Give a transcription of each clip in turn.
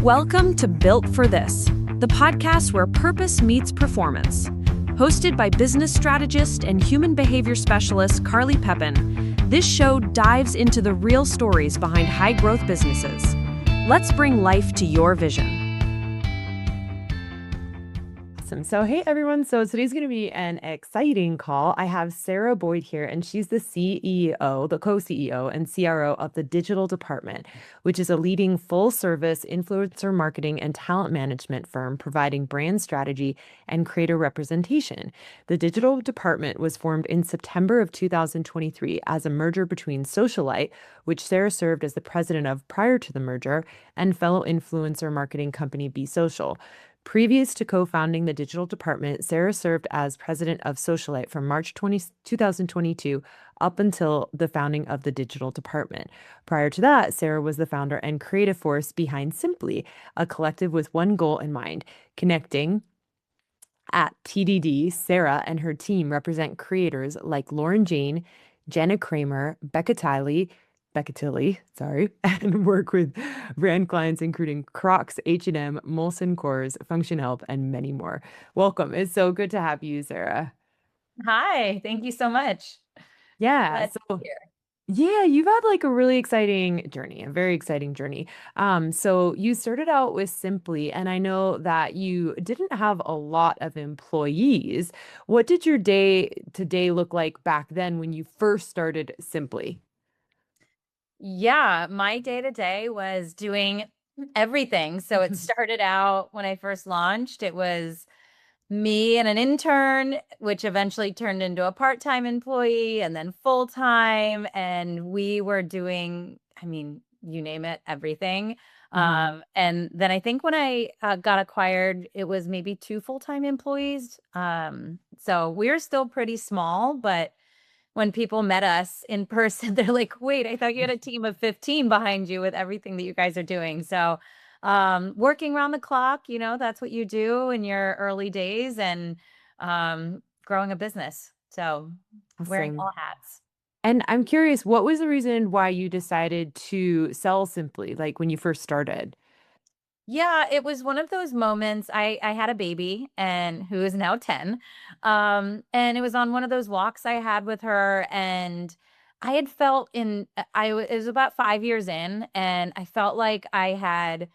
Welcome to Built for This, the podcast where purpose meets performance. Hosted by business strategist and human behavior specialist Carly Pepin, this show dives into the real stories behind high-growth businesses. Let's bring life to your vision. Awesome. So, hey everyone. So today's going to be an exciting call. I have Sarah Boyd here, and she's the CEO, the co-CEO and CRO of the digital department, which is a leading full-service influencer marketing and talent management firm providing brand strategy and creator representation. The digital department was formed in September of 2023 as a merger between Socialite, which Sarah served as the president of prior to the merger, and fellow influencer marketing company Be Social. Previous to co-founding the digital department, Sarah served as president of Socialite from March 2022 up until the founding of the digital department. Prior to that, Sarah was the founder and creative force behind Simply, a collective with one goal in mind: connecting. At TDD, Sarah and her team represent creators like Lauren Jane, Jenna Kramer, Becca Tilly, and work with brand clients including Crocs, H&M, Molson Coors, Function Health, and many more. Welcome. It's so good to have you, Sarah. Hi, thank you so much. Yeah. Glad to So be here. yeah, you've had like a really exciting journey, a very exciting journey. So you started out with Simply, and I know that you didn't have a lot of employees. What did your day to day look like back then when you first started Simply? Yeah, my day to day was doing everything. So it started out when I first launched, it was me and an intern, which eventually turned into a part-time employee and then full-time. And we were doing, you name it, everything. And then I think when I got acquired, it was maybe two full-time employees. So we're still pretty small, but when people met us in person, they're like, wait, I thought you had a team of 15 behind you with everything that you guys are doing. So working around the clock, that's what you do in your early days, and growing a business. So wearing Awesome. all hats. And I'm curious, what was the reason why you decided to sell Simply, like when you first started? Yeah, it was one of those moments. I had a baby and who is now 10. And it was on one of those walks I had with her, and I had felt it was about 5 years in, and I felt like I had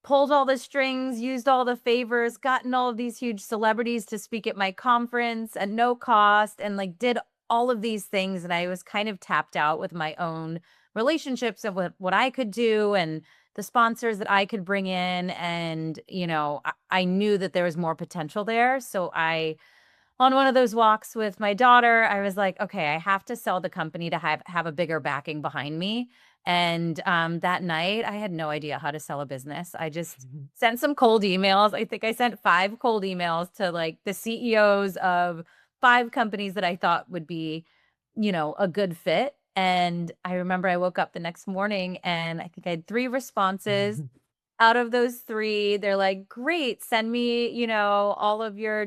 pulled all the strings, used all the favors, gotten all of these huge celebrities to speak at my conference at no cost, and like did all of these things. And I was kind of tapped out with my own relationships of what I could do and the sponsors that I could bring in. And, I knew that there was more potential there. So on one of those walks with my daughter, I was like, okay, I have to sell the company to have a bigger backing behind me. And that night, I had no idea how to sell a business. I just sent some cold emails. I think I sent 5 cold emails to like the CEOs of 5 companies that I thought would be, a good fit. And I remember I woke up the next morning and I think I had 3 responses. Out of those 3, they're like, great, send me, all of your,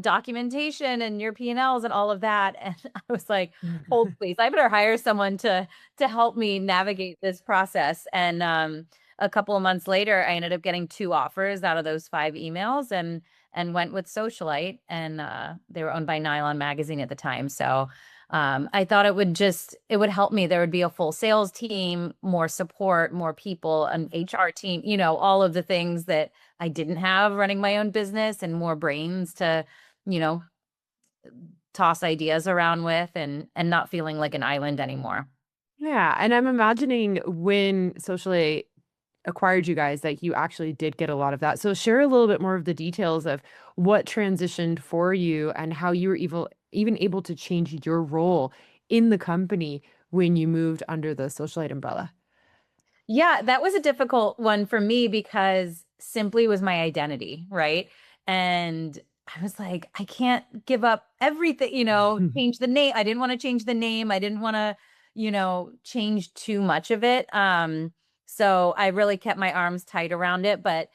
documentation and your P&Ls and all of that. And I was like, hold please, I better hire someone to help me navigate this process. And a couple of months later, I ended up getting 2 offers out of those 5 emails, and went with Socialite, and they were owned by Nylon Magazine at the time. So I thought it would help me. There would be a full sales team, more support, more people, an HR team, all of the things that I didn't have running my own business, and more brains to, you know, toss ideas around with, and not feeling like an island anymore. Yeah, and I'm imagining when Socially acquired you guys, that you actually did get a lot of that. So share a little bit more of the details of what transitioned for you and how you were even able to change your role in the company when you moved under the Socialite umbrella. Yeah, that was a difficult one for me because Simply was my identity, right? And I was like, I can't give up everything, change the name. I didn't want to change the name. I didn't want to, change too much of it. So I really kept my arms tight around it. But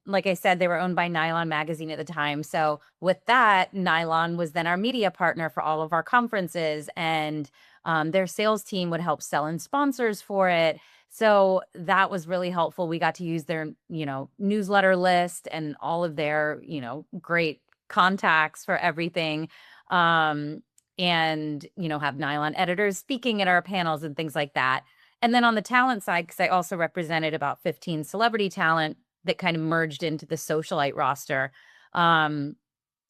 like I said, they were owned by Nylon Magazine at the time. So with that, Nylon was then our media partner for all of our conferences, and their sales team would help sell in sponsors for it. So that was really helpful. We got to use their, newsletter list and all of their, great contacts for everything. Um, and, have nylon editors speaking at our panels and things like that. And then on the talent side, because I also represented about 15 celebrity talent that kind of merged into the socialite roster. Um,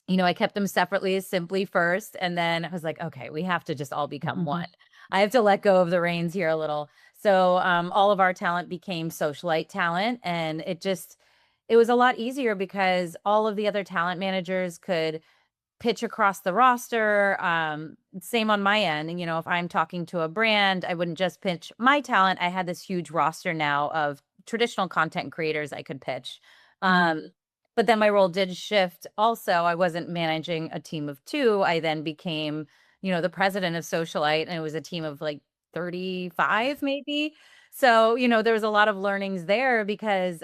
I kept them separately, simply first. And then I was like, okay, we have to just all become one. I have to let go of the reins here a little. So all of our talent became socialite talent. And it was a lot easier because all of the other talent managers could pitch across the roster. Same on my end. And, if I'm talking to a brand, I wouldn't just pitch my talent. I had this huge roster now of traditional content creators I could pitch. But then my role did shift also. I wasn't managing a team of two. I then became, the president of Socialite, and it was a team of like 35 maybe. So, there was a lot of learnings there because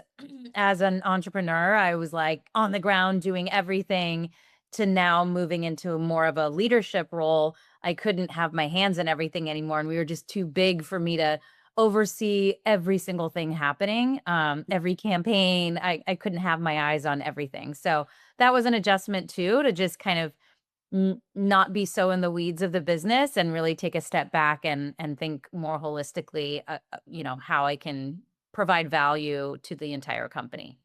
as an entrepreneur, I was like on the ground doing everything to now moving into more of a leadership role. I couldn't have my hands in everything anymore. And we were just too big for me to oversee every single thing happening, every campaign. I couldn't have my eyes on everything. So that was an adjustment too, to just kind of not be so in the weeds of the business and really take a step back and think more holistically, how I can provide value to the entire company.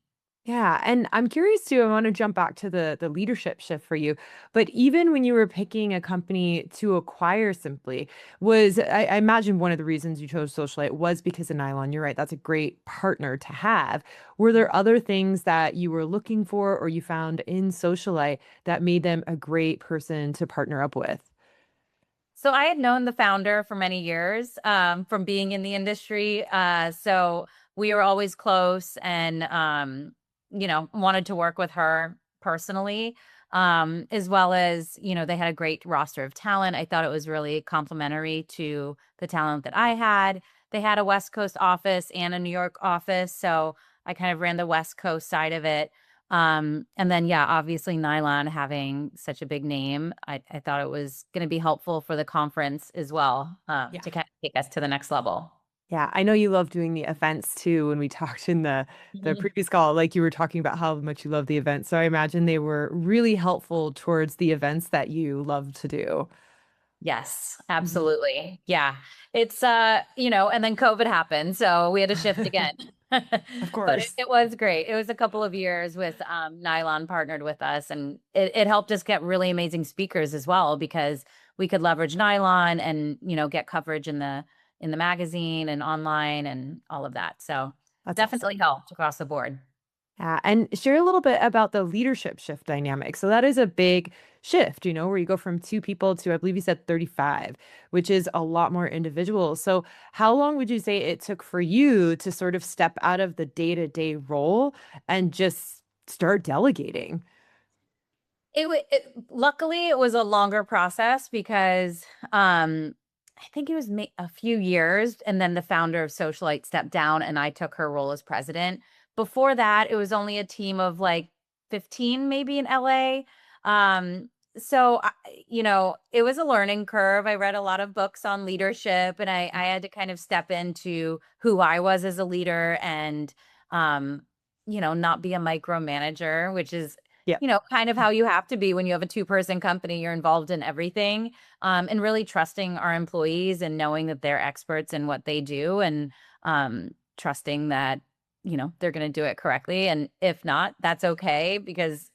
Yeah, and I'm curious too. I want to jump back to the leadership shift for you. But even when you were picking a company to acquire, simply was I imagine one of the reasons you chose Socialite was because of Nylon. You're right; that's a great partner to have. Were there other things that you were looking for, or you found in Socialite that made them a great person to partner up with? So I had known the founder for many years, from being in the industry. So we were always close and, wanted to work with her personally, as well as, they had a great roster of talent. I thought it was really complimentary to the talent that I had. They had a West Coast office and a New York office. So I kind of ran the West Coast side of it. And then, yeah, obviously Nylon having such a big name, I thought it was going to be helpful for the conference as well, Yeah. to kind of take us to the next level. Yeah, I know you love doing the events too. When we talked in the previous call, like you were talking about how much you love the events. So I imagine they were really helpful towards the events that you love to do. Yes, Mhm. absolutely. Yeah. It's and then COVID happened, so we had to shift again. Of But it, course. it was great. It was a couple of years with Nylon partnered with us, and it helped us get really amazing speakers as well because we could leverage Nylon and, get coverage in the magazine and online and all of that. So That's definitely awesome. helped across the board. Yeah, and share a little bit about the leadership shift dynamic. So that is a big shift, where you go from two people to, I believe you said 35, which is a lot more individuals. So how long would you say it took for you to sort of step out of the day-to-day role and just start delegating? Luckily it was a longer process because I think it was a few years, and then the founder of Socialite stepped down and I took her role as president. Before that, it was only a team of like 15 maybe in LA. So it was a learning curve. I read a lot of books on leadership, and I had to kind of step into who I was as a leader and um not be a micromanager, which is Yeah. kind of how you have to be when you have a two-person company. You're involved in everything, and really trusting our employees and knowing that they're experts in what they do, and trusting that, they're going to do it correctly. And if not, that's okay because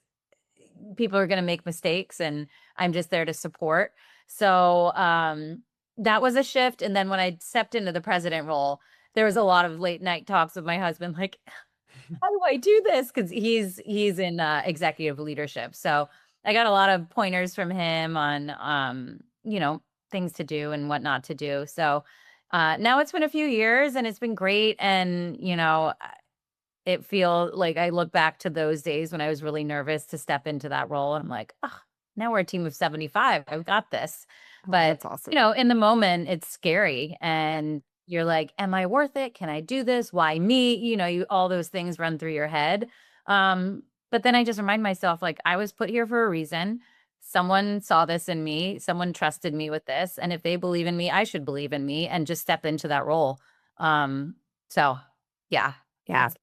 people are going to make mistakes and I'm just there to support. So that was a shift. And then when I stepped into the president role, there was a lot of late night talks with my husband, like, how do I do this? Because he's in executive leadership. So I got a lot of pointers from him on things to do and what not to do. So now it's been a few years and it's been great. And it feel like I look back to those days when I was really nervous to step into that role. And I'm like, oh, now we're a team of 75. I've got this. Oh, But, that's awesome. in the moment, it's scary. And you're like, am I worth it? Can I do this? Why me? All those things run through your head. But then I just remind myself, like, I was put here for a reason. Someone saw this in me. Someone trusted me with this. And if they believe in me, I should believe in me and just step into that role. So yeah, Yeah. it's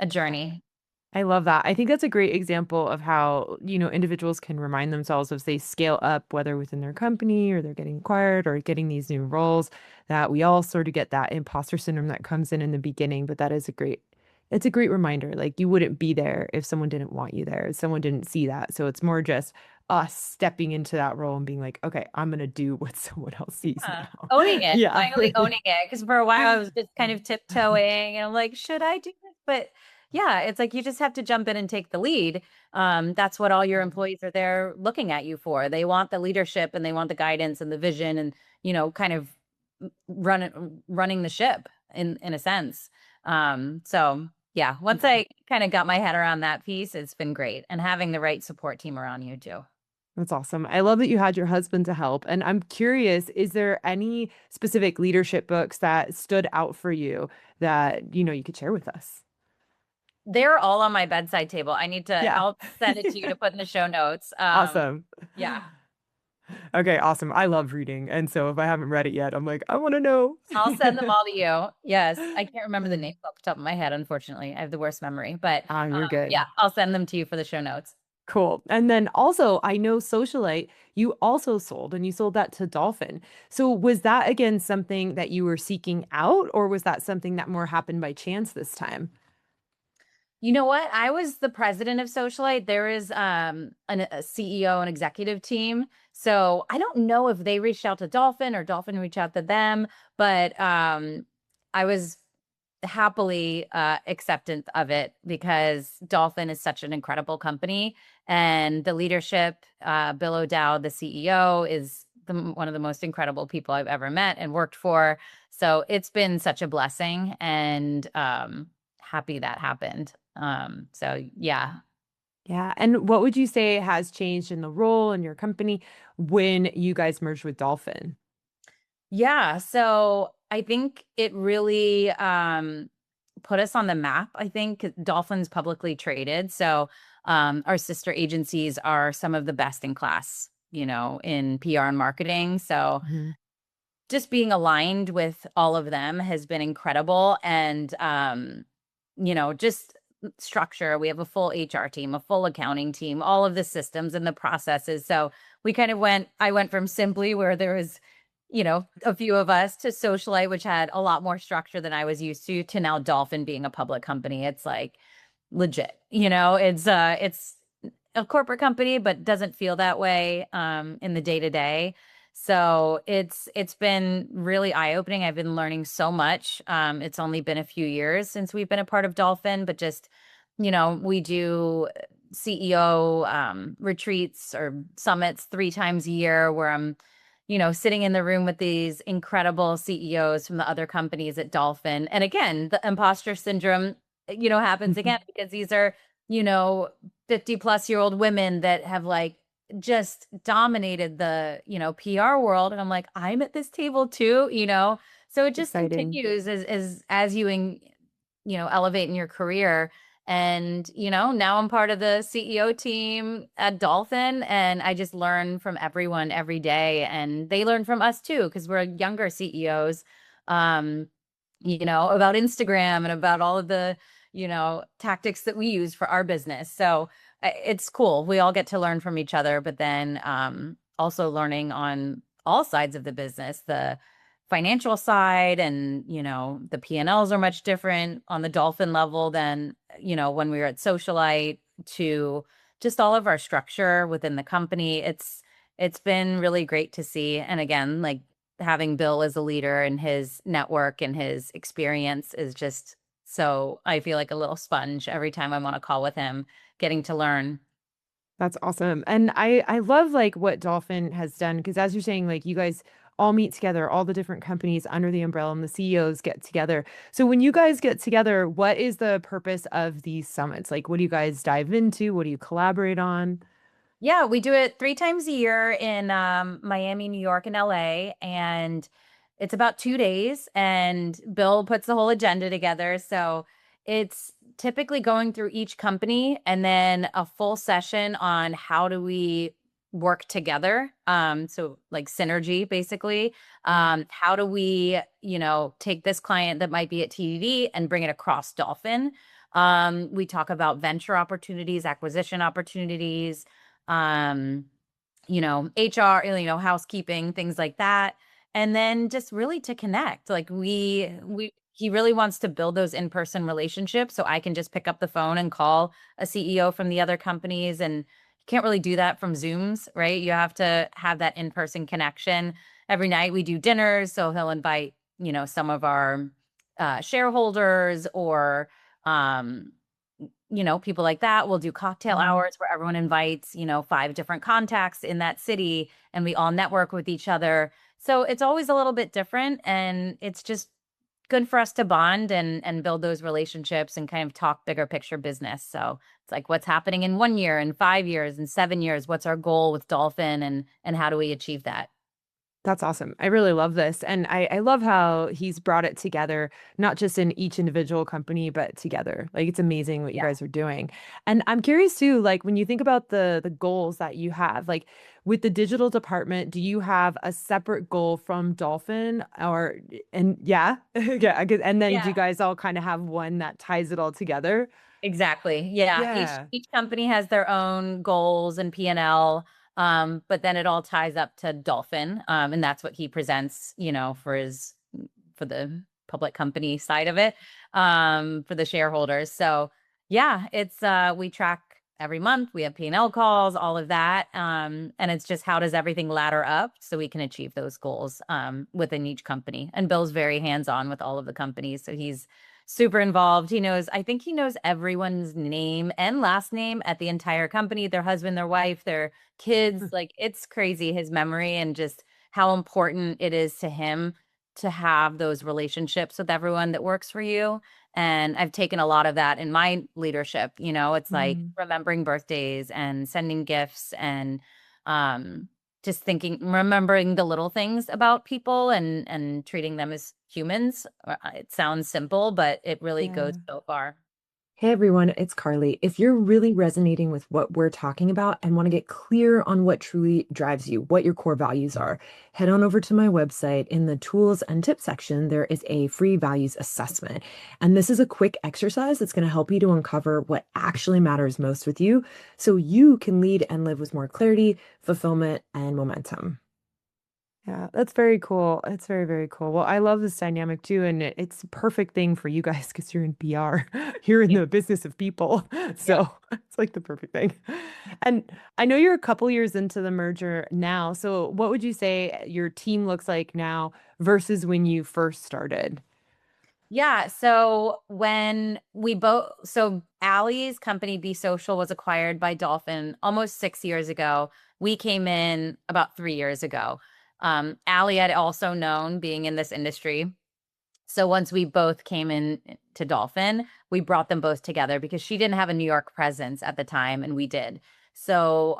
a journey. I love that. I think that's a great example of how, individuals can remind themselves as they scale up, whether within their company or they're getting acquired or getting these new roles, that we all sort of get that imposter syndrome that comes in the beginning. But that is it's a great reminder. Like you wouldn't be there if someone didn't want you there, if someone didn't see that. So it's more just us stepping into that role and being like, okay, I'm going to do what someone else sees Yeah. now. Owning it, Yeah. finally owning it. Because for a while I was just kind of tiptoeing and I'm like, should I do this? But yeah, it's like you just have to jump in and take the lead. That's what all your employees are there looking at you for. They want the leadership and they want the guidance and the vision and, kind of running the ship in a sense. So yeah, once I kind of got my head around that piece, it's been great. And having the right support team around you too. That's awesome. I love that you had your husband to help. And I'm curious, is there any specific leadership books that stood out for you that, you could share with us? They're all on my bedside table. Yeah. I'll send it to you to put in the show notes. Awesome. Yeah, Okay, awesome. I love reading. And so if I haven't read it yet, I'm like, I want to know. I'll send them all to you. Yes, I can't remember the name off the top of my head, unfortunately. I have the worst memory, but You're good. yeah, I'll send them to you for the show notes. Cool. And then also, I know Socialite, you also sold and you sold that to Dolphin. So was that again something that you were seeking out, or was that something that more happened by chance this time? You know what? I was the president of Socialite. There is a CEO and executive team. So I don't know if they reached out to Dolphin or Dolphin reached out to them, but I was happily acceptant of it because Dolphin is such an incredible company and the leadership, Bill O'Dowd, the CEO, is one of the most incredible people I've ever met and worked for. So it's been such a blessing and happy that happened. So yeah. Yeah. And what would you say has changed in the role in your company when you guys merged with Dolphin? Yeah, so I think it really put us on the map. I think Dolphin's publicly traded, so our sister agencies are some of the best in class, in PR and marketing. So Mhm. just being aligned with all of them has been incredible, and just structure. We have a full HR team, a full accounting team, all of the systems and the processes. So we kind of I went from Simply, where there was a few of us, to Socialite, which had a lot more structure than I was used to now Dolphin being a public company. It's like legit, it's a corporate company, but doesn't feel that way in the day to day. So it's been really eye-opening. I've been learning so much. It's only been a few years since we've been a part of Dolphin, but just, we do CEO retreats or summits 3 times a year where I'm sitting in the room with these incredible CEOs from the other companies at Dolphin. And again, the imposter syndrome, happens again because these are, 50-plus-year-old women that have like just dominated the, PR world. And I'm like, I'm at this table too. So it just Exciting. continues as you, elevate in your career. And, now I'm part of the CEO team at Dolphin, and I just learn from everyone every day. And they learn from us too, because we're younger CEOs, about Instagram and about all of the, tactics that we use for our business. So it's cool. We all get to learn from each other, but then also learning on all sides of the business, the financial side, and the P&Ls are much different on the Dolphin level than when we were at Socialite, to just all of our structure within the company. It's been really great to see. And again, like having Bill as a leader and his network and his experience is just, so I feel like a little sponge every time I'm on a call with him, getting to learn. That's awesome. And I love like what Dolphin has done, because as you're saying, like you guys all meet together, all the different companies under the umbrella and the CEOs get together. So when you guys get together, what is the purpose of these summits? Like what do you guys dive into? What do you collaborate on? Yeah, we do it 3 times a year in Miami, New York, and LA. And it's about 2 days. And Bill puts the whole agenda together. So it's typically going through each company and then a full session on how do we work together? So like synergy, basically. How do we, take this client that might be at TDD and bring it across Dolphin? We talk about venture opportunities, acquisition opportunities, um, HR, housekeeping, things like that. And then just really to connect. Like he really wants to build those in-person relationships. So I can just pick up the phone and call a CEO from the other companies, and you can't really do that from Zooms, right? You have to have that in-person connection. Every night we do dinners. So he'll invite, some of our shareholders or, um, people like that. We'll do cocktail hours where everyone invites, 5 different contacts in that city and we all network with each other. So it's always a little bit different, and it's just good for us to bond and build those relationships and kind of talk bigger picture business. So it's like what's happening in 1 year and 5 years and 7 years, what's our goal with Dolphin, and how do we achieve that? That's awesome. I really love this. And I love how he's brought it together, not just in each individual company, but together. Like it's amazing what you Yeah. guys are doing. And I'm curious too, like when you think about the goals that you have, like with the digital department, do you have a separate goal from Dolphin or and yeah. Yeah, and then do you Yeah. guys all kind of have one that ties it all together? Exactly. Yeah. Each Yeah. each company has their own goals and P&L. But then it all ties up to Dolphin. And that's what he presents, for the public company side of it, for the shareholders. So yeah, it's we track every month. We have P&L calls, all of that. And it's just how does everything ladder up so we can achieve those goals within each company. And Bill's very hands-on with all of the companies. So he's super involved. I think he knows everyone's name and last name at the entire company, their husband, their wife, their kids. Like it's crazy, his memory and just how important it is to him to have those relationships with everyone that works for you. And I've taken a lot of that in my leadership. It's like Mm. remembering birthdays and sending gifts and um just remembering the little things about people and treating them as humans. It sounds simple, but it really goes Yeah. so far. Hey everyone, it's Carly. If you're really resonating with what we're talking about and want to get clear on what truly drives you, what your core values are, head on over to my website. In the tools and tips section, there is a free values assessment. And this is a quick exercise that's going to help you to uncover what actually matters most with you so you can lead and live with more clarity, fulfillment, and momentum. Yeah, that's very cool. It's very, very cool. Well, I love this dynamic too, and it's a perfect thing for you guys because you're in PR. You're in Yeah. the business of people. Yep. So it's like the perfect thing. And I know you're a couple years into the merger now. So what would you say your team looks like now versus when you first started? Yeah. So Allie's company Be Social was acquired by Dolphin almost 6 years ago. We came in about 3 years ago. Allie had also known being in this industry. So once we both came in to Dolphin, we brought them both together because she didn't have a New York presence at the time and we did. So,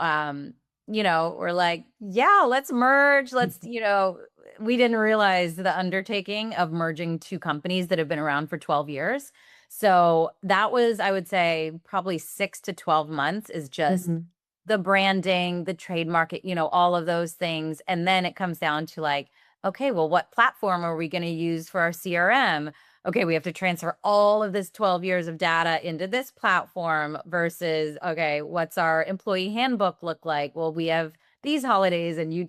we're like, yeah, let's merge. We didn't realize the undertaking of merging two companies that have been around for 12 years. So that was, I would say, probably 6 to 12 months is just Mhm. the branding, the trademark, all of those things. And then it comes down to like, okay, well, what platform are we going to use for our CRM? Okay, we have to transfer all of this 12 years of data into this platform versus, okay, what's our employee handbook look like? Well, we have these holidays and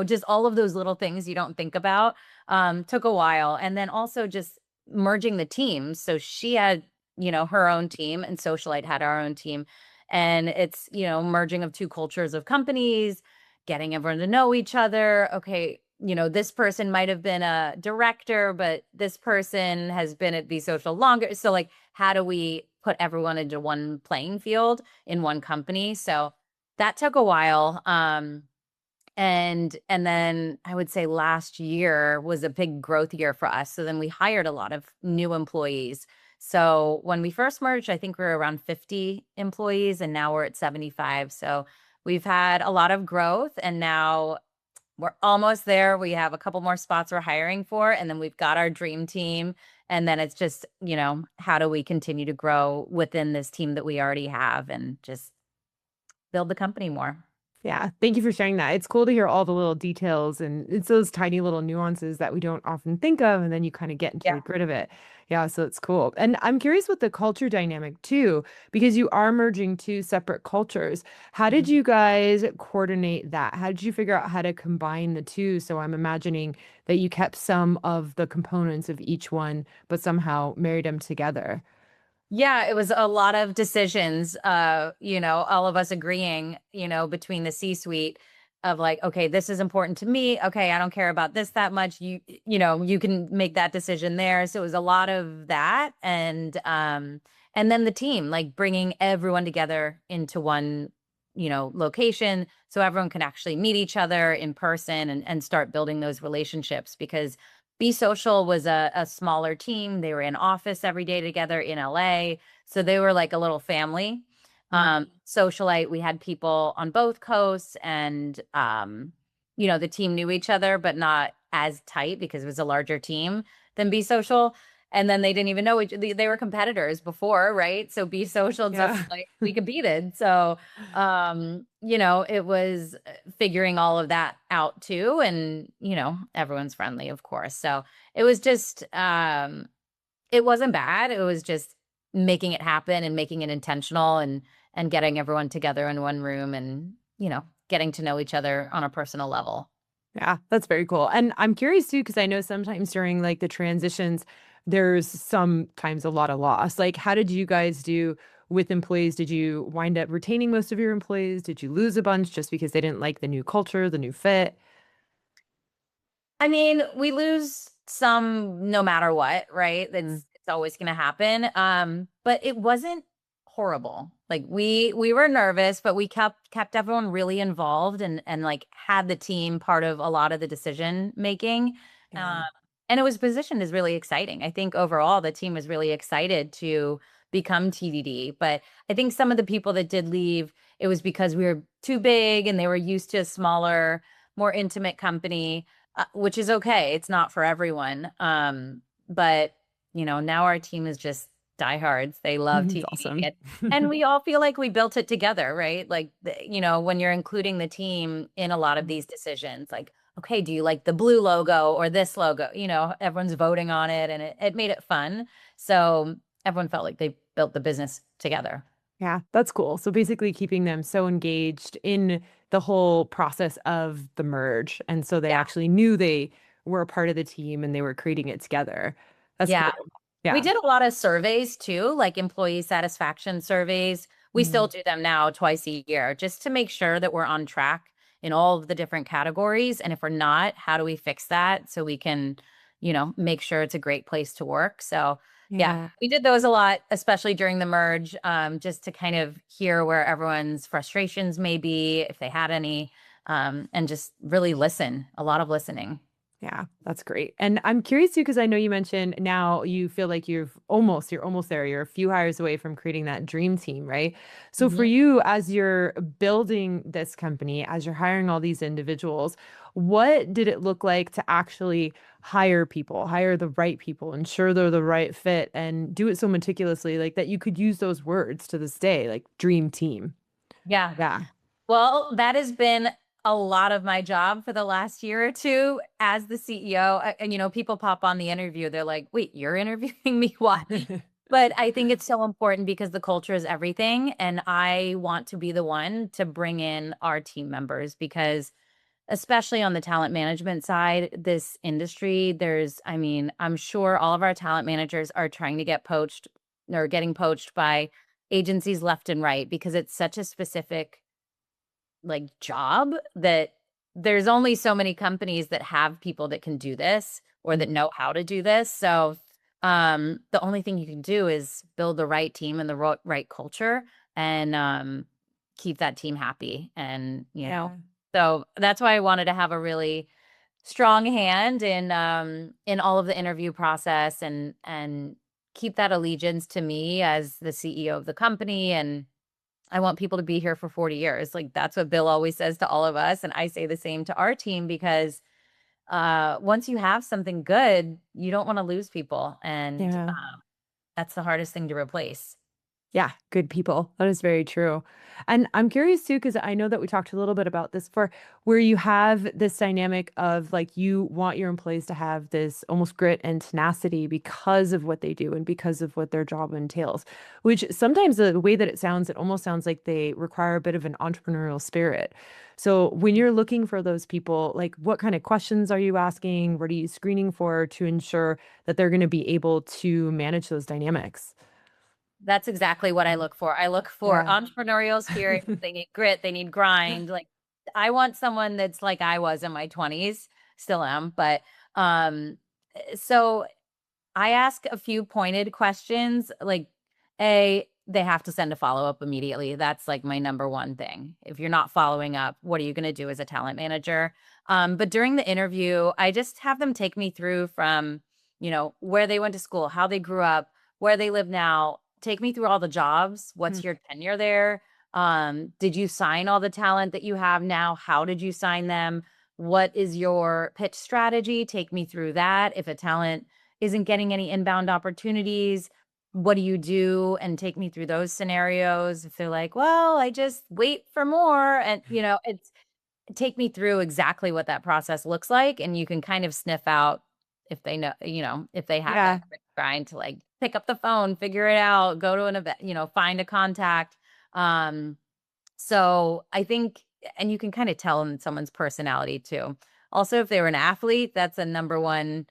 just all of those little things you don't think about took a while. And then also just merging the teams. So she had, her own team and Socialite had our own team. And it's, merging of two cultures of companies, getting everyone to know each other. Okay, this person might have been a director, but this person has been at Be Social longer. So like, how do we put everyone into one playing field in one company? So that took a while. And then I would say last year was a big growth year for us. So then we hired a lot of new employees. So when we first merged, I think we were around 50 employees and now we're at 75. So we've had a lot of growth and now we're almost there. We have a couple more spots we're hiring for, and then we've got our dream team. And then it's just, how do we continue to grow within this team that we already have and just build the company more? Yeah, thank you for sharing that. It's cool to hear all the little details and it's those tiny little nuances that we don't often think of, and then you kind of get into the Yeah. grit of it. Yeah, so it's cool. And I'm curious with the culture dynamic too, because you are merging two separate cultures. How did Mhm. you guys coordinate that? How did you figure out how to combine the two? So I'm imagining that you kept some of the components of each one, but somehow married them together. Yeah, it was a lot of decisions, all of us agreeing, between the C-suite of like, okay, this is important to me. Okay, I don't care about this that much. You can make that decision there. So it was a lot of that and then the team, like bringing everyone together into one, location so everyone can actually meet each other in person and start building those relationships because be Social was a smaller team. They were in office every day together in LA. So they were like a little family. Mm. Socialite, we had people on both coasts and the team knew each other, but not as tight because it was a larger team than Be Social. And then they didn't even know they were competitors before, right? So Be Social and Yeah. Socialite, we competed. So it was figuring all of that out too. And, everyone's friendly, of course. So it was just, it wasn't bad. It was just making it happen and making it intentional and getting everyone together in one room and, getting to know each other on a personal level. Yeah, that's very cool. And I'm curious too, because I know sometimes during like the transitions, there's sometimes a lot of loss. Like, how did you guys do with employees? Did you wind up retaining most of your employees? Did you lose a bunch just because they didn't like the new culture, the new fit? I mean, we lose some no matter what, right? Mm. It's always going to happen. But it wasn't horrible. Like we were nervous, but we kept everyone really involved and like had the team part of a lot of the decision making. Yeah. Um, and it was positioned as really exciting. I think overall the team was really excited to become TDD. But I think some of the people that did leave, it was because we were too big and they were used to a smaller, more intimate company which is okay. It's not for everyone. But now our team is just diehards. They love It's TDD, awesome. and we all feel like we built it together, right? Like, when you're including the team in a lot of these decisions, like, okay, do you like the blue logo or this logo? Everyone's voting on it, and it made it fun. So everyone felt like they built the business together. Yeah, that's cool. So basically keeping them so engaged in the whole process of the merge. And so they Yeah. actually knew they were a part of the team and they were creating it together. That's Yeah. cool. We Yeah. did a lot of surveys too, like employee satisfaction surveys. We still Mhm. do them now twice a year just to make sure that we're on track in all of the different categories. And if we're not, how do we fix that so we can, make sure it's a great place to work? So, yeah, Yeah. we did those a lot, especially during the merge, just to kind of hear where everyone's frustrations may be, if they had any, and just really listen, a lot of listening. Yeah, that's great. And I'm curious too, because I know you mentioned now you feel like you're almost there. You're a few hires away from creating that dream team, right? So for Mhm. you, as you're building this company, as you're hiring all these individuals, what did it look like to actually hire people, hire the right people, ensure they're the right fit, and do it so meticulously, like that you could use those words to this day, like dream team? Yeah. Yeah. Well, that has been a lot of my job for the last year or two as the CEO. And, people pop on the interview. They're like, wait, you're interviewing me? Why? But I think it's so important because the culture is everything. And I want to be the one to bring in our team members because, especially on the talent management side, this industry, I'm sure all of our talent managers are trying to get poached or getting poached by agencies left and right because it's such a specific like job that there's only so many companies that have people that can do this or that know how to do this. So the only thing you can do is build the right team and the right culture and keep that team happy and Yeah. so that's why I wanted to have a really strong hand in all of the interview process and keep that allegiance to me as the CEO of the company and I want people to be here for 40 years. Like that's what Bill always says to all of us. And I say the same to our team because once you have something good, you don't want to lose people. And Yeah. that's the hardest thing to replace. Yeah, good people. That is very true. And I'm curious too, because I know that we talked a little bit about this for where you have this dynamic of like you want your employees to have this almost grit and tenacity because of what they do and because of what their job entails, which sometimes the way that it sounds, it almost sounds like they require a bit of an entrepreneurial spirit. So when you're looking for those people, like what kind of questions are you asking? What are you screening for to ensure that they're going to be able to manage those dynamics? That's exactly what I look for. I look for Yeah. entrepreneurial spirit. They need grit, they need grind. Like I want someone that's like I was in my 20s, still am, but so I ask a few pointed questions like they have to send a follow-up immediately. That's like my number one thing. If you're not following up, what are you going to do as a talent manager? But during the interview, I just have them take me through from, where they went to school, how they grew up, where they live now. Take me through all the jobs. What's your tenure there? Did you sign all the talent that you have now? How did you sign them? What is your pitch strategy? Take me through that. If a talent isn't getting any inbound opportunities, what do you do? And take me through those scenarios. If they're like, well, I just wait for more. And, it's take me through exactly what that process looks like. And you can kind of sniff out if they know, if they have that Yeah. grind to like pick up the phone, figure it out, go to an event, find a contact. Um, so I think, and you can kind of tell in someone's personality too. Also, if they were an athlete, that's a number one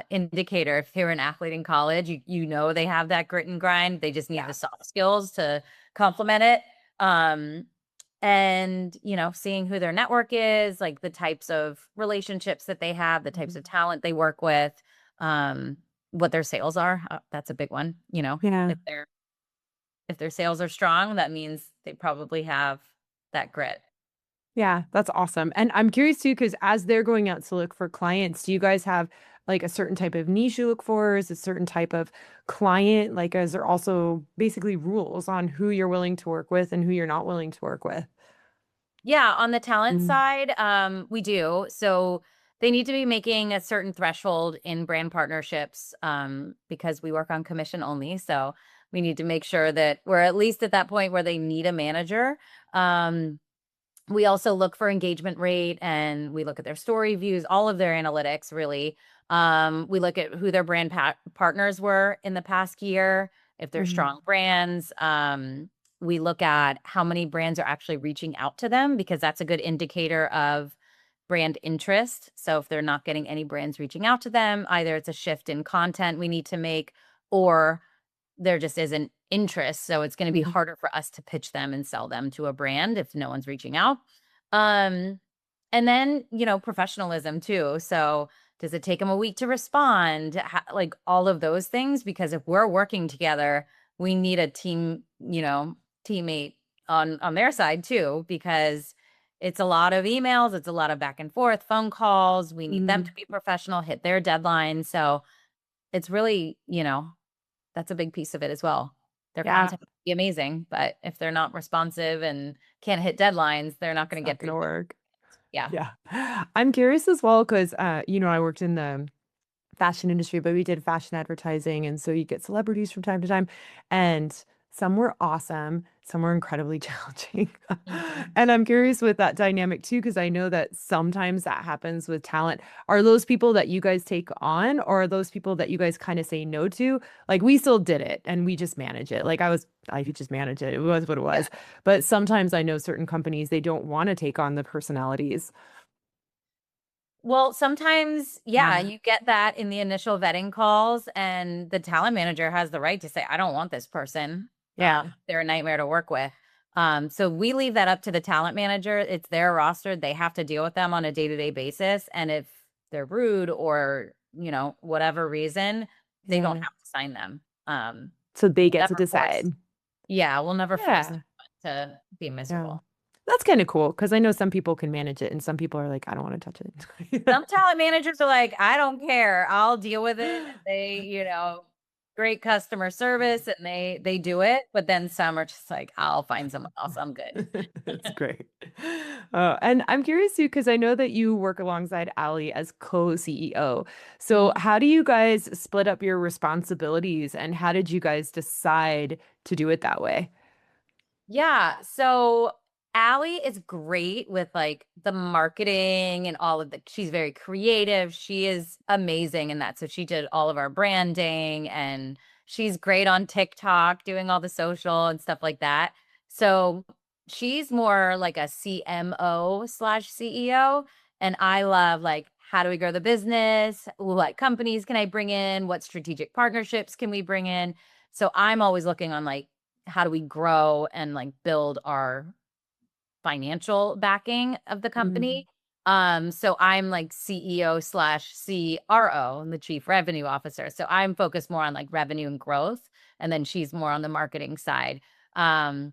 indicator. If they were an athlete in college, you know they have that grit and grind. They just need Yeah. the soft skills to complement it. Um, and seeing who their network is, like the types of relationships that they have, the types Mhm. of talent they work with, what their sales are. That's a big one. Yeah. If their sales are strong, that means they probably have that grit. Yeah, that's awesome. And I'm curious too, because as they're going out to look for clients, do you guys have like a certain type of niche you look for? Is a certain type of client? Like, is there also basically rules on who you're willing to work with and who you're not willing to work with? Yeah, on the talent Mm. side, we do. So they need to be making a certain threshold in brand partnerships, because we work on commission only. So we need to make sure that we're at least at that point where they need a manager. Um, we also look for engagement rate and we look at their story views, all of their analytics, really. We look at who their brand partners were in the past year, if they're Mhm. strong brands. We look at how many brands are actually reaching out to them because that's a good indicator of brand interest. So if they're not getting any brands reaching out to them, either it's a shift in content we need to make or there just isn't interest. So it's going to be Mhm. harder for us to pitch them and sell them to a brand if no one's reaching out. Um, and then, professionalism too. So does it take them a week to respond? Like all of those things, because if we're working together, we need a teammate on their side too, because it's a lot of emails, it's a lot of back and forth, phone calls. We need them to Mhm. be professional, hit their deadlines. So it's really, that's a big piece of it as well. Their Yeah, content will be amazing, but if they're not responsive and can't hit deadlines, they're not it's going to not get gonna through. work. Yeah. Yeah. I'm curious as well because I worked in the fashion industry, but we did fashion advertising. And so you get celebrities from time to time. And some were awesome, some were incredibly challenging. Mhm. And I'm curious with that dynamic too, because I know that sometimes that happens with talent. Are those people that you guys take on, or are those people that you guys kind of say no to? Like we still did it and we just manage it. I could just manage it. It was what it Yeah. was. But sometimes I know certain companies, they don't want to take on the personalities. Well, sometimes, yeah, Yeah. you get that in the initial vetting calls, and the talent manager has the right to say, I don't want this person. Yeah. They're a nightmare to work with. So we leave that up to the talent manager. It's their roster. They have to deal with them on a day-to-day basis. And if they're rude or, whatever reason, they don't Yeah. have to sign them. So they We'll get to never force, decide. yeah, we'll never force Yeah. anyone to be Yeah. miserable. That's kind of cool because I know some people can manage it and some people are like, I don't want to touch it. Some talent managers are like, I don't care. I'll deal with it. And they, great customer service and they do it, but then some are just like, I'll find someone else. I'm good. That's great. And I'm curious too, because I know that you work alongside Ali as co-CEO. So, Mhm. how do you guys split up your responsibilities and how did you guys decide to do it that way? Yeah. So Allie is great with like the marketing and all of the, she's very creative. She is amazing in that. So she did all of our branding and she's great on TikTok doing all the social and stuff like that. So she's more like a CMO slash CEO. And I love like, how do we grow the business? What companies can I bring in? What strategic partnerships can we bring in? So I'm always looking on like, how do we grow and like build our financial backing of the Mhm. company. So I'm like CEO slash CRO and the chief revenue officer. So I'm focused more on like revenue and growth, and then she's more on the marketing side. Um,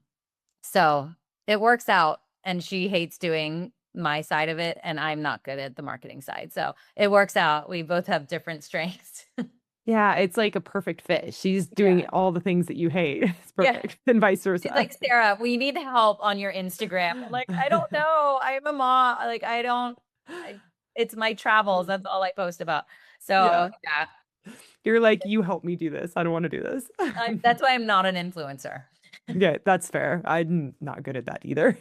so it works out, and she hates doing my side of it, and I'm not good at the marketing side. So it works out. We both have different strengths. Yeah, it's like a perfect fit. She's Yeah. doing all the things that you hate. It's Yeah. perfect. And vice She's versa. like, Sarah, we need help on your Instagram. I'm like, I don't know. I'm a mom. Like, I don't, I, it's my travels. That's all I post about. Yeah. So, yeah, You're like, you help me do this. I don't want to do this. that's why I'm not an influencer. Yeah, that's fair. I'm not good at that either.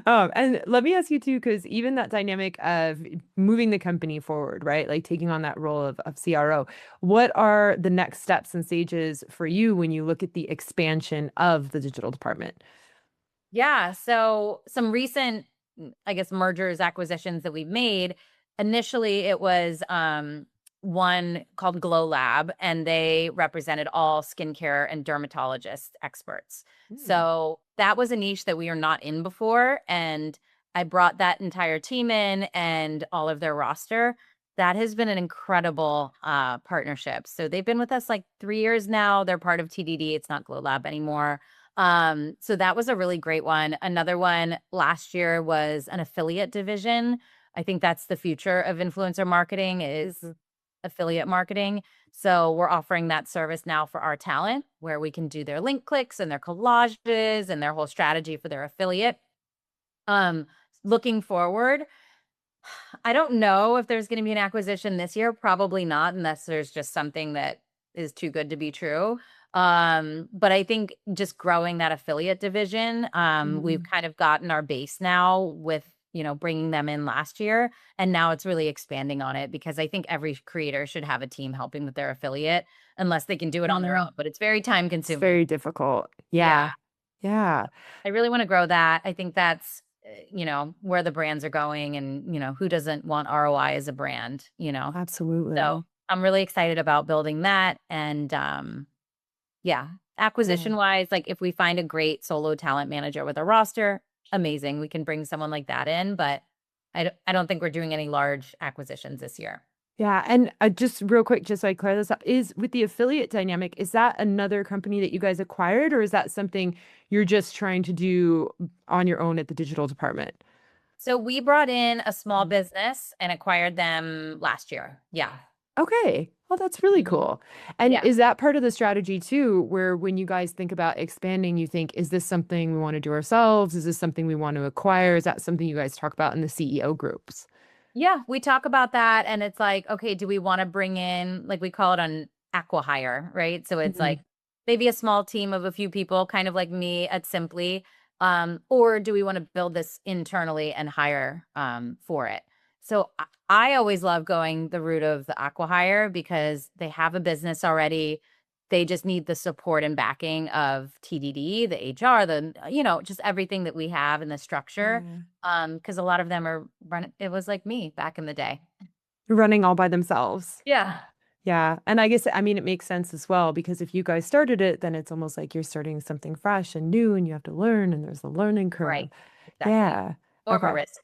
And let me ask you too, because even that dynamic of moving the company forward, right? Like taking on that role of CRO, what are the next steps and stages for you when you look at the expansion of the digital department? Yeah. So some recent, I guess, mergers, acquisitions that we've made. Initially, it was one called Glow Lab, and they represented all skincare and dermatologist experts. Mm. So that was a niche that we were not in before. And I brought that entire team in and all of their roster. That has been an incredible partnership. So they've been with us like 3 years now. They're part of TDD. It's not Glow Lab anymore. So that was a really great one. Another one last year was an affiliate division. I think that's the future of influencer marketing is affiliate marketing. So we're offering that service now for our talent where we can do their link clicks and their collages and their whole strategy for their affiliate. Um, Looking forward, I don't know if there's going to be an acquisition this year. Probably not, unless there's just something that is too good to be true. But I think just growing that affiliate division, we've Mm. kind of gotten our base now with, bringing them in last year. And now it's really expanding on it because I think every creator should have a team helping with their affiliate unless they can do it on their own. But it's very time It's consuming. very difficult. Yeah. Yeah. Yeah. I really want to grow that. I think that's, where the brands are going and, who doesn't want ROI as a brand? So Absolutely. I'm really excited about building that. And yeah, Yeah. acquisition wise, like if we find a great solo talent manager with a roster, amazing. We can bring someone like that in, but I don't think we're doing any large acquisitions this year. Yeah, and just real quick, just so I clear this up, is with the affiliate dynamic, is that another company that you guys acquired, or is that something you're just trying to do on your own at the digital department? So we brought in a small Mhm. business and acquired them last year. Yeah. Okay. Well, that's really Mhm. cool. And Yeah. is that part of the strategy too, where when you guys think about expanding, you think, is this something we want to do ourselves? Is this something we want to acquire? Is that something you guys talk about in the CEO groups? Yeah, we talk about that and it's like, okay, do we want to bring in like we call it an acqui-hire, right? So it's like Mhm. maybe a small team of a few people, kind of like me at Simply. Or do we want to build this internally and hire for it? So I always love going the route of the acqui-hire because they have a business already. They just need the support and backing of TDD, the HR, just everything that we have in the structure. Yeah. Because a lot of them are running it was like me back in the day. Running all by themselves. Yeah. Yeah. And I guess, I mean, it makes sense as well because if you guys started it, then it's almost like you're starting something fresh and new and you have to learn and there's a learning curve. Right. Exactly. Yeah. More of a Okay. risk.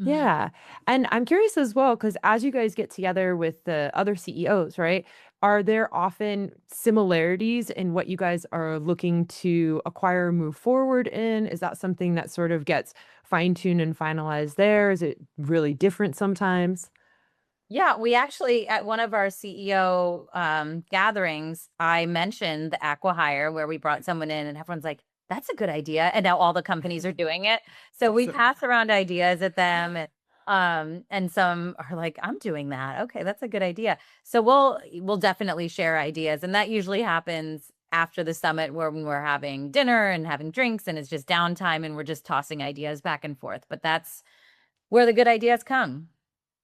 Mhm. Yeah. And I'm curious as well, because as you guys get together with the other CEOs, right? Are there often similarities in what you guys are looking to acquire, move forward in? Is that something that sort of gets fine-tuned and finalized there? Is it really different sometimes? Yeah, we actually at one of our CEO gatherings, I mentioned the acqui-hire where we brought someone in and everyone's like, that's a good idea. And now all the companies are doing it. So we Awesome. pass around ideas at them and some are like, I'm doing that. Okay, that's a good idea. So we'll definitely share ideas. And that usually happens after the summit where when we're having dinner and having drinks and it's just downtime and we're just tossing ideas back and forth. But that's where the good ideas come.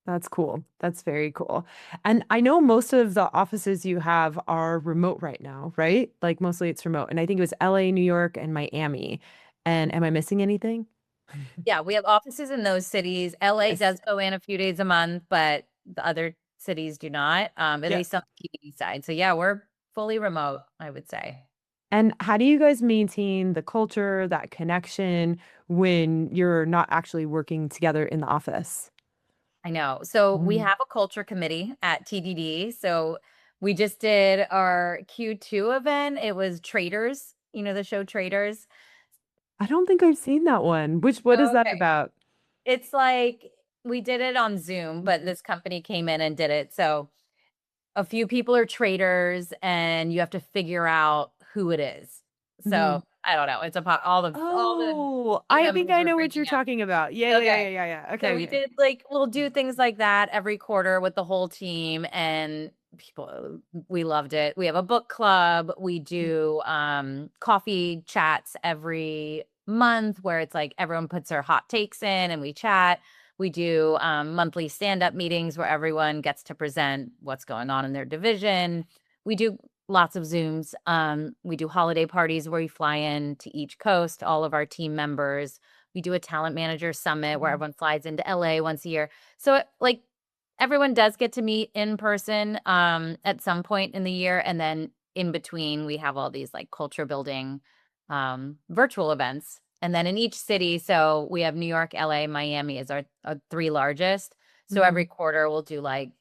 That's cool. That's very cool. And I know most of the offices you have are remote right now, right? Like mostly it's remote. And I think it was LA, New York, and Miami. And am I missing anything? Yeah, we have offices in those cities. LA Yes. does go in a few days a month, but the other cities do not, at Yeah. least on the TBD side. So yeah, we're fully remote, I would say. And how do you guys maintain the culture, that connection when you're not actually working together in the office? I know. So we Mm. have a culture committee at TDD. So we just did our Q2 event. It was Traders, the show Traders. I don't think I've seen that one. What is that Okay. about? It's like we did it on Zoom, but this company came in and did it. So a few people are traders and you have to figure out who it is. Mhm. So I don't know. It's about all the Oh, team I think members I were know what you're freaking out. talking about. Yeah, yeah, yeah, Okay. yeah, yeah, yeah. So Okay, we okay. did like we'll do things like that every quarter with the whole team and people we loved it. We have a book club. We do coffee chats every month where it's like everyone puts their hot takes in and we chat. We do monthly stand-up meetings where everyone gets to present what's going on in their division. We do lots of Zooms. We do holiday parties where we fly in to each coast, all of our team members. We do a talent manager summit where Mhm. everyone flies into LA once a year. So like everyone does get to meet in person at some point in the year. And then in between, we have all these like culture building virtual events. And then in each city, so we have New York, LA, Miami is our three largest. So every Mhm. quarter we'll do like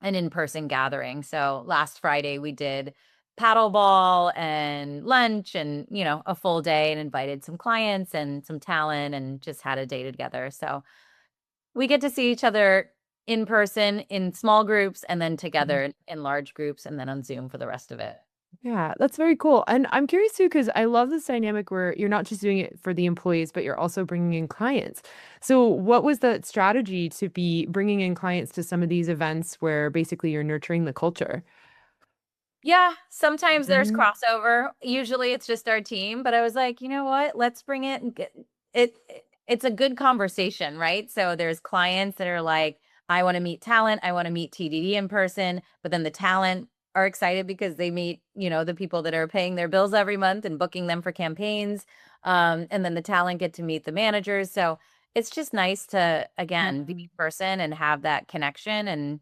an in-person gathering. So last Friday we did paddleball and lunch and, a full day and invited some clients and some talent and just had a day together. So we get to see each other in person in small groups and then Mhm. together in large groups and then on Zoom for the rest of it. Yeah, that's very cool. And I'm curious too, because I love this dynamic where you're not just doing it for the employees, but you're also bringing in clients. So, what was the strategy to be bringing in clients to some of these events where basically you're nurturing the culture? Yeah, sometimes there's Mhm. crossover. Usually it's just our team, but I was like, you know what? Let's bring it and get it. It's a good conversation, right? So there's clients that are like, I want to meet talent, I want to meet TDD in person, but then the talent are excited because they meet, the people that are paying their bills every month and booking them for campaigns. And then the talent get to meet the managers. So it's just nice to again be in person and have that connection and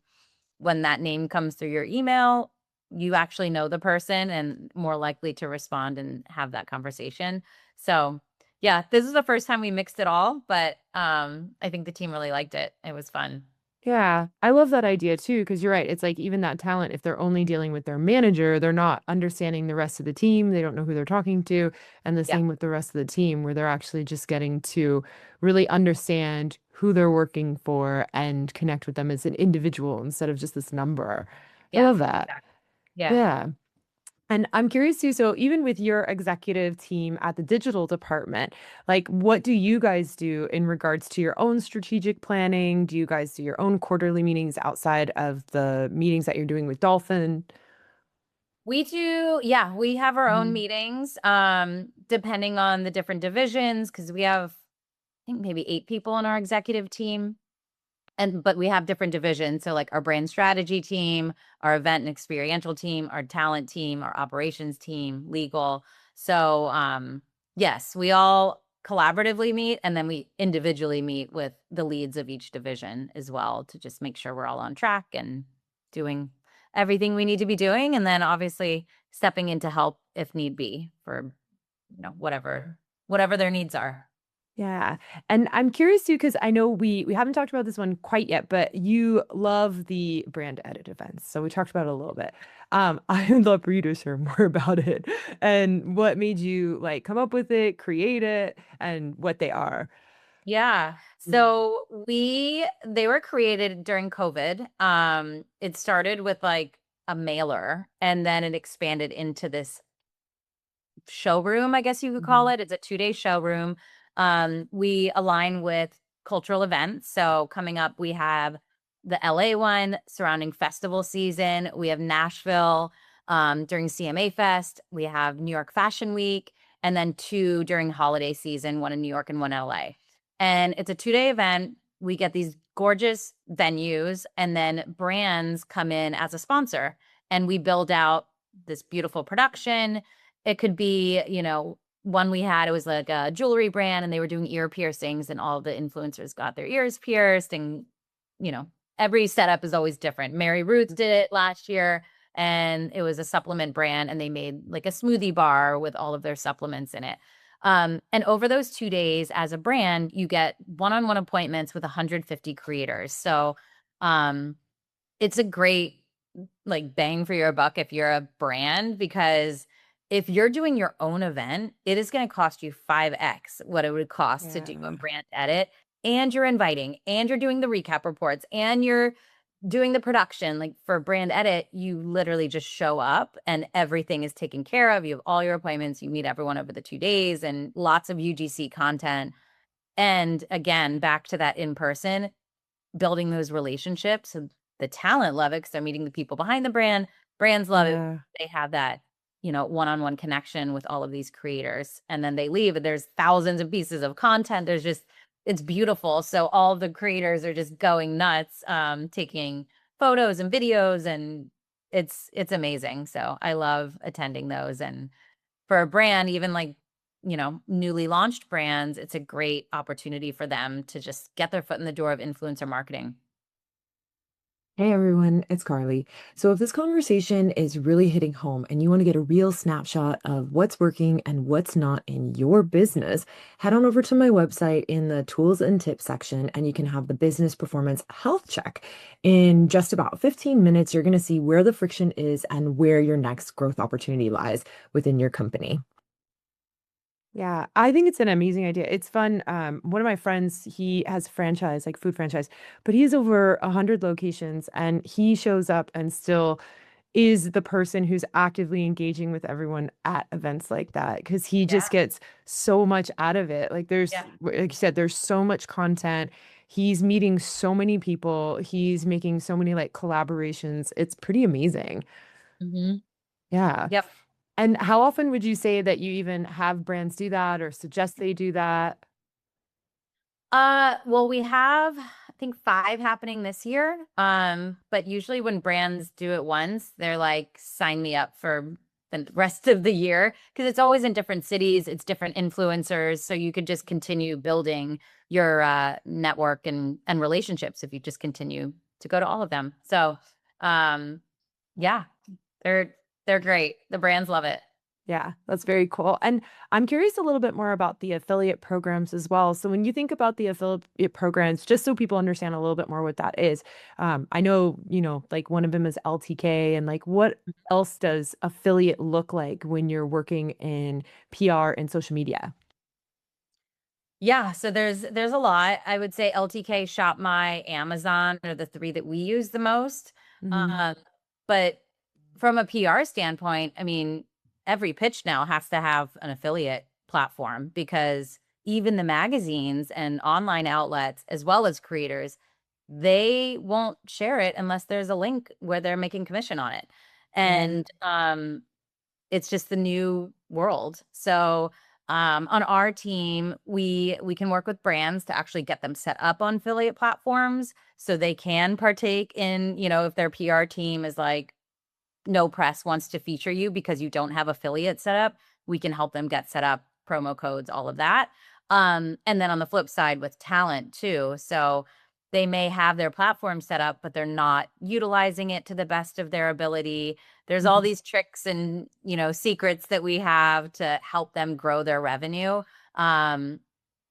when that name comes through your email, you actually know the person and more likely to respond and have that conversation. So, yeah, this is the first time we mixed it all, but I think the team really liked it. It was fun. Yeah, I love that idea too, because you're right. It's like even that talent, if they're only dealing with their manager, they're not understanding the rest of the team. They don't know who they're talking to. And the Yeah. same with the rest of the team, where they're actually just getting to really understand who they're working for and connect with them as an individual instead of just this number. I Yeah. love that. Exactly. Yeah. Yeah. And I'm curious too, so even with your executive team at the digital department, like what do you guys do in regards to your own strategic planning? Do you guys do your own quarterly meetings outside of the meetings that you're doing with Dolphin? We do, yeah, we have our own Mhm. meetings depending on the different divisions because we have I think maybe 8 people on our executive team. But we have different divisions. So like our brand strategy team, our event and experiential team, our talent team, our operations team, legal. So yes, we all collaboratively meet and then we individually meet with the leads of each division as well to just make sure we're all on track and doing everything we need to be doing. And then obviously stepping in to help if need be for whatever their needs are. Yeah. And I'm curious too, because I know we haven't talked about this one quite yet, but you love the brand edit events. So we talked about it a little bit. I would love for you to share more about it and what made you like come up with it, create it, and what they are. Yeah. So they were created during COVID. It started with like a mailer and then it expanded into this showroom, I guess you could call Mhm. it. It's a 2-day showroom. We align with cultural events. So coming up, we have the LA one surrounding festival season. We have Nashville during CMA Fest. We have New York Fashion Week, and then 2 during holiday season, one in New York and one in LA. And it's a 2-day event. We get these gorgeous venues, and then brands come in as a sponsor, and we build out this beautiful production. It could be, one we had, it was like a jewelry brand and they were doing ear piercings and all the influencers got their ears pierced and, you know, every setup is always different. Mary Ruth did it last year and it was a supplement brand and they made like a smoothie bar with all of their supplements in it. And over those 2 days as a brand, you get one-on-one appointments with 150 creators. So, it's a great like bang for your buck if you're a brand, because if you're doing your own event, it is going to cost you 5x what it would cost to do a Yeah. brand edit. And you're inviting and you're doing the recap reports and you're doing the production. Like for brand edit, you literally just show up and everything is taken care of. You have all your appointments, you meet everyone over the 2 days and lots of UGC content. And again, back to that in person, building those relationships. And the talent love it because they're meeting the people behind the brand. Brands love it. Yeah. They have that, one-on-one connection with all of these creators. And then they leave and there's thousands of pieces of content. It's beautiful. So all the creators are just going nuts, taking photos and videos, and it's amazing. So I love attending those. And for a brand, even like, newly launched brands, it's a great opportunity for them to just get their foot in the door of influencer marketing. Hey everyone, it's Carly. So, if this conversation is really hitting home and you want to get a real snapshot of what's working and what's not in your business, head on over to my website in the tools and tips section and you can have the business performance health check. In just about 15 minutes, you're going to see where the friction is and where your next growth opportunity lies within your company. Yeah, I think it's an amazing idea. It's fun. One of my friends, he has franchise, like food franchise, but he has over 100 locations and he shows up and still is the person who's actively engaging with everyone at events like that because he Yeah. just gets so much out of it. Like Yeah. like you said, there's so much content. He's meeting so many people. He's making so many like collaborations. It's pretty amazing. Hmm. Yeah. Yep. And how often would you say that you even have brands do that or suggest they do that? Well, we have, I think 5 happening this year. But usually when brands do it once, they're like, sign me up for the rest of the year because it's always in different cities, it's different influencers. So you could just continue building your network and relationships if you just continue to go to all of them. So, yeah, they're they're great. The brands love it. Yeah, that's very cool. And I'm curious a little bit more about the affiliate programs as well. So when you think about the affiliate programs, just so people understand a little bit more what that is, I know, like one of them is LTK and like what else does affiliate look like when you're working in PR and social media? Yeah, so there's a lot. I would say LTK, Shop My, Amazon are the 3 that we use the most. Hmm. Um, but from a PR standpoint, I mean, every pitch now has to have an affiliate platform because even the magazines and online outlets, as well as creators, they won't share it unless there's a link where they're making commission on it. Yeah. And it's just the new world. So on our team, we can work with brands to actually get them set up on affiliate platforms so they can partake in, if their PR team is like, no press wants to feature you because you don't have affiliate set up, we can help them get set up, promo codes, all of that. And then on the flip side with talent too. So they may have their platform set up, but they're not utilizing it to the best of their ability. There's all Mhm. these tricks and, secrets that we have to help them grow their revenue. Um,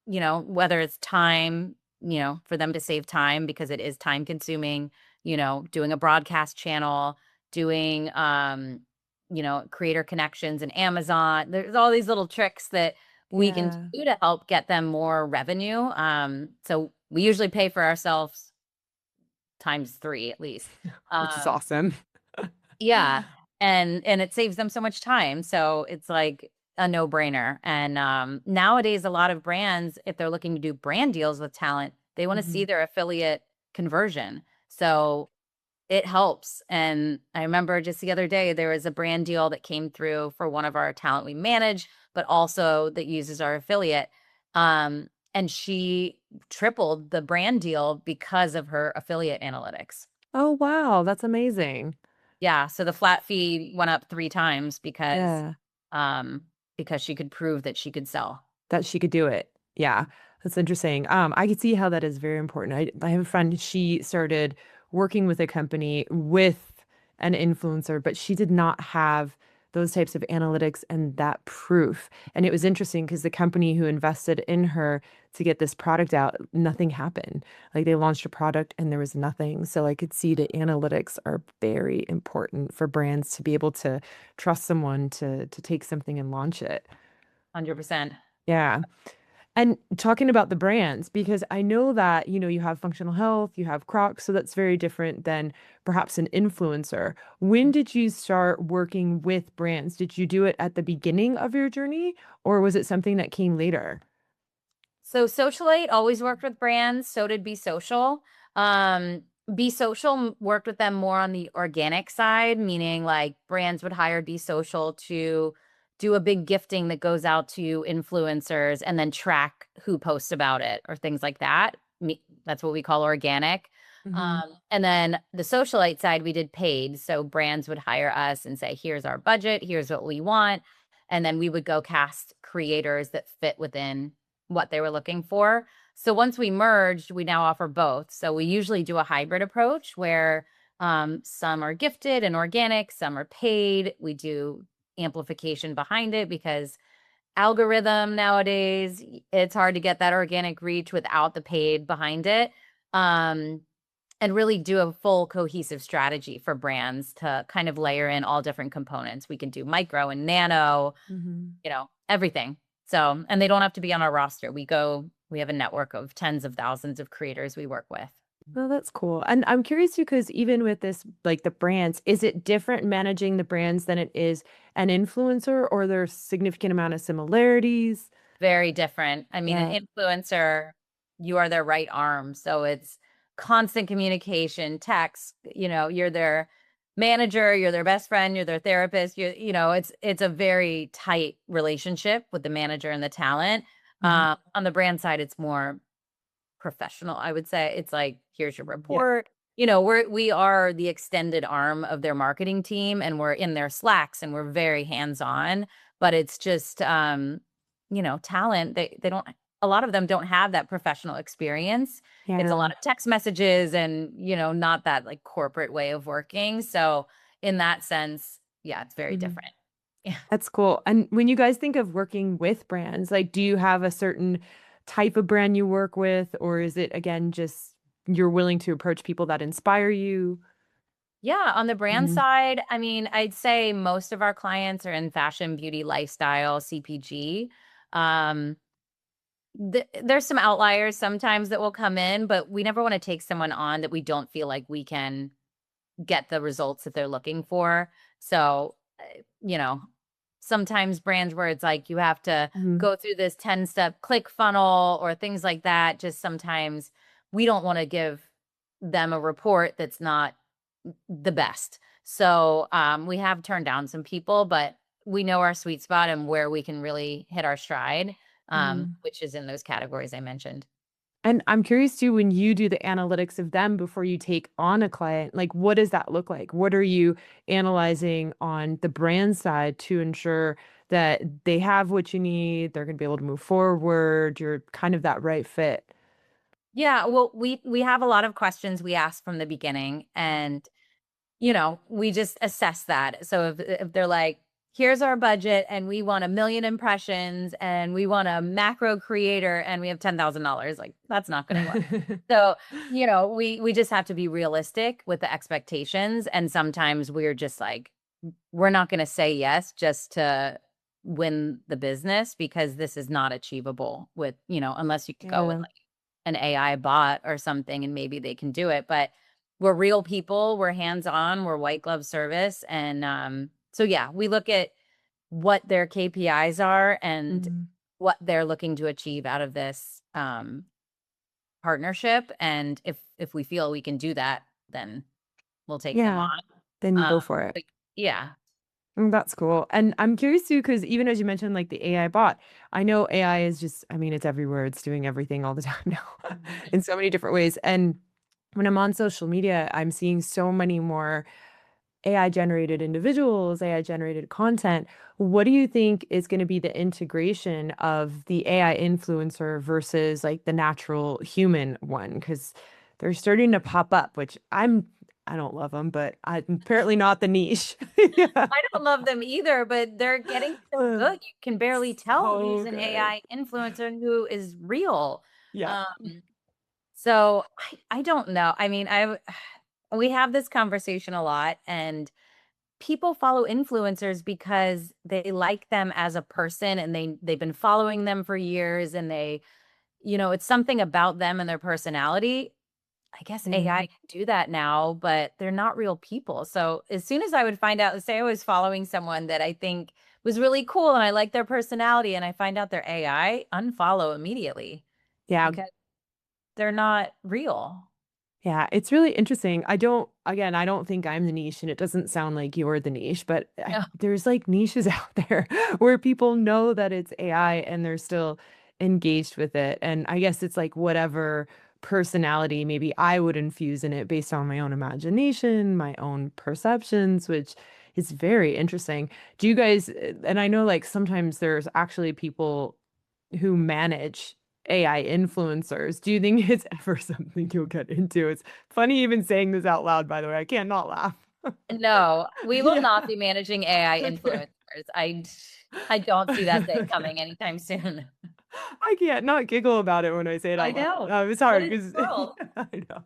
whether it's time, for them to save time because it is time consuming, doing a broadcast channel, doing creator connections and Amazon. There's all these little tricks that we can Yeah. do to help get them more revenue. So we usually pay for ourselves times 3 at least. Which is Um, awesome. yeah, and it saves them so much time. So it's like a no-brainer. And nowadays, a lot of brands, if they're looking to do brand deals with talent, they want to see Mhm. their affiliate conversion. So it helps. And I remember just the other day, there was a brand deal that came through for one of our talent we manage, but also that uses our affiliate. And she tripled the brand deal because of her affiliate analytics. Oh, wow, that's amazing. Yeah, so the flat fee went up 3 times Yeah. um, because she could prove that she could sell. That she could do it. Yeah, that's interesting. I could see how that is very important. I have a friend, she started working with a company with an influencer, but she did not have those types of analytics and that proof. And it was interesting because the company who invested in her to get this product out, nothing happened. Like they launched a product and there was nothing. So I could see the analytics are very important for brands to be able to trust someone to take something and launch it. 100%. Yeah. And talking about the brands, because I know that, you have functional health, you have Crocs, so that's very different than perhaps an influencer. When did you start working with brands? Did you do it at the beginning of your journey, or was it something that came later? So Socialite always worked with brands. So did Be Social. Be Social worked with them more on the organic side, meaning like brands would hire Be Social to do a big gifting that goes out to influencers and then track who posts about it or things like that. That's what we call organic. Hmm. And then the Socialite side, we did paid. So brands would hire us and say, here's our budget, here's what we want. And then we would go cast creators that fit within what they were looking for. So once we merged, we now offer both. So we usually do a hybrid approach where some are gifted and organic, some are paid. We do amplification behind it because algorithm nowadays, it's hard to get that organic reach without the paid behind it. Um, and really do a full cohesive strategy for brands to kind of layer in all different components. We can do micro and nano, Hmm. everything. So, and they don't have to be on our roster. We have a network of tens of thousands of creators we work with. Well, that's cool. And I'm curious too, because even with this, like the brands, is it different managing the brands than it is an influencer, or there's significant amount of similarities? Very different. I mean, an Yeah. influencer, you are their right arm. So it's constant communication, text, you're their manager, you're their best friend, you're their therapist, it's a very tight relationship with the manager and the talent. Mhm. On the brand side, it's more professional, I would say. It's like, here's your Yeah. report. We are the extended arm of their marketing team and we're in their Slacks and we're very hands-on, but it's just talent. They don't a lot of them don't have that professional experience. It's a Yeah. lot of text messages and, not that like corporate way of working. So in that sense, yeah, it's very Mhm. different. Yeah. That's cool. And when you guys think of working with brands, like, do you have a certain type of brand you work with, or is it again just you're willing to approach people that inspire you? Yeah, on the brand Mhm. side, I mean, I'd say most of our clients are in fashion, beauty, lifestyle, CPG. Um, there's some outliers sometimes that will come in, but we never want to take someone on that we don't feel like we can get the results that they're looking for. So, you know, sometimes brands where it's like you have to Mhm. go through this 10-step click funnel or things like that, just sometimes we don't want to give them a report that's not the best. So, we have turned down some people, but we know our sweet spot and where we can really hit our stride, Mhm. which is in those categories I mentioned. And I'm curious too, when you do the analytics of them before you take on a client, like what does that look like? What are you analyzing on the brand side to ensure that they have what you need, they're going to be able to move forward, you're kind of that right fit? Yeah, well, we have a lot of questions we ask from the beginning, and we just assess that. So if they're like, here's our budget and we want 1 million impressions and we want a macro creator and we have $10,000, like that's not going to work. So, we just have to be realistic with the expectations. And sometimes we're just like, we're not going to say yes just to win the business, because this is not achievable with, unless you could go with Yeah. like an AI bot or something and maybe they can do it. But we're real people, we're hands-on, we're white glove service. And so yeah, we look at what their KPIs are and Mhm. what they're looking to achieve out of this partnership. And if we feel we can do that, then we'll take them Yeah. on. Then you go for it. But yeah. That's cool. And I'm curious too, because even as you mentioned, like the AI bot, I know AI is just, I mean, it's everywhere. It's doing everything all the time now in so many different ways. And when I'm on social media, I'm seeing so many more AI generated individuals, AI generated content. What do you think is going to be the integration of the AI influencer versus like the natural human one? Because they're starting to pop up, which I don't love them, but I'm apparently not the niche. Yeah. I don't love them either, but they're getting so good. You can barely tell who's So an good. AI influencer and who is real. Yeah. So I don't know. I mean, we have this conversation a lot, and people follow influencers because they like them as a person, and they've been following them for years, and it's something about them and their personality. I guess Mhm. AI can do that now, but they're not real people. So as soon as I would find out, say I was following someone that I think was really cool and I like their personality, and I find out they're AI, unfollow immediately Yeah. because they're not real. Yeah, it's really interesting. I don't think I'm the niche, and it doesn't sound like you're the niche, but No. there's like niches out there where people know that it's AI and they're still engaged with it. And I guess it's like whatever personality maybe I would infuse in it based on my own imagination, my own perceptions, which is very interesting. Do you guys, and I know like sometimes there's actually people who manage AI influencers. Do you think it's ever something you'll get into? It's funny even saying this out loud, by the way. I can't not laugh. No, we will Yeah. not be managing AI Okay. influencers. I don't see that day coming anytime soon. I can't not giggle about it when I say it I out loud. know. It's What hard is because the world? I know.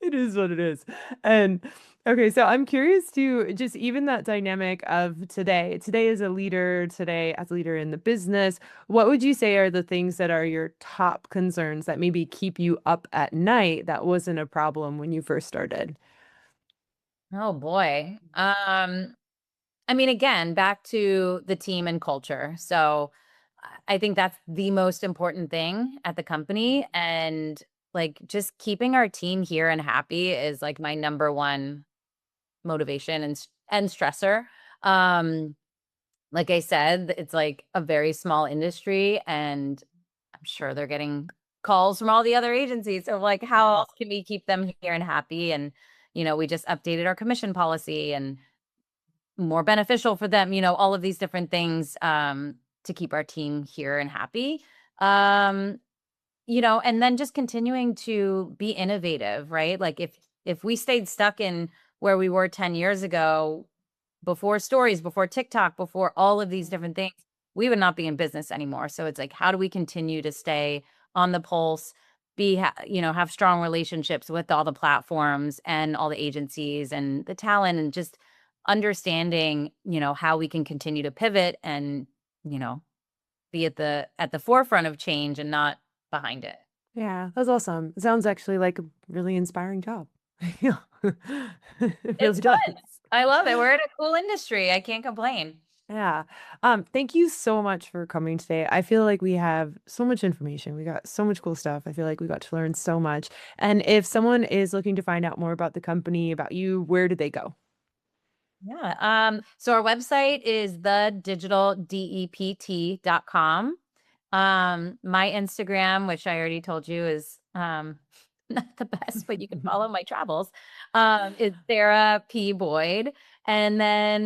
It is what it is. And okay, so I'm curious to just even that dynamic of today. Today as a leader, today as a leader in the business, what would you say are the things that are your top concerns that maybe keep you up at night that wasn't a problem when you first started? Oh boy. I mean, again, back to the team and culture. So I think that's the most important thing at the company. And like just keeping our team here and happy is like my number one motivation and stressor. Um, like I said, it's like a very small industry, and I'm sure they're getting calls from all the other agencies of like, how else can we keep them here and happy? And, we just updated our commission policy and more beneficial for them, all of these different things to keep our team here and happy. Um, and then just continuing to be innovative, right? Like if we stayed stuck in where we were 10 years ago, before stories, before TikTok, before all of these different things, we would not be in business anymore. So it's like, how do we continue to stay on the pulse, have strong relationships with all the platforms and all the agencies and the talent, and just understanding, how we can continue to pivot and, you know, be at the forefront of change and not behind it. Yeah, that's awesome. It sounds actually like a really inspiring job. Yeah. It It's really does. fun. I love it. We're in a cool industry. I can't complain. Yeah. Thank you so much for coming today. I feel like we have so much information. We got so much cool stuff. I feel like we got to learn so much. And if someone is looking to find out more about the company, about you, where do they go? Yeah. So our website is thedigitaldept.com. My Instagram, which I already told you is not the best, but you can follow my travels. Is Sarah P. Boyd. And then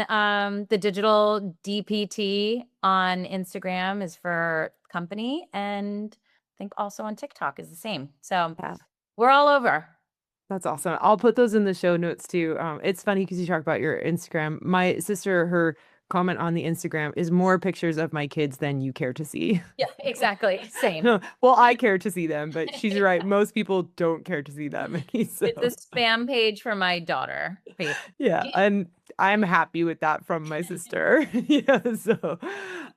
the digital DPT on Instagram is for company. And I think also on TikTok is the same. So Yeah, we're all over. that's awesome. I'll put those in the show notes too. It's funny because you talk about your Instagram. My sister, her comment on the Instagram is more pictures of my kids than you care to see. Yeah, exactly. Same. Well, I care to see them, but she's right. Most people don't care to see that many. It's So a spam page for my daughter, basically. yeah, and I'm happy with that from my sister. Yeah, so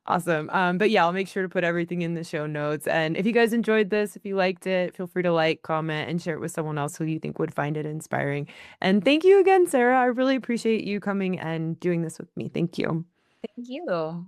awesome. But yeah, I'll make sure to put everything in the show notes. And if you guys enjoyed this, if you liked it, feel free to like, comment, and share it with someone else who you think would find it inspiring. And thank you again, Sarah. I really appreciate you coming and doing this with me. Thank you. Thank you.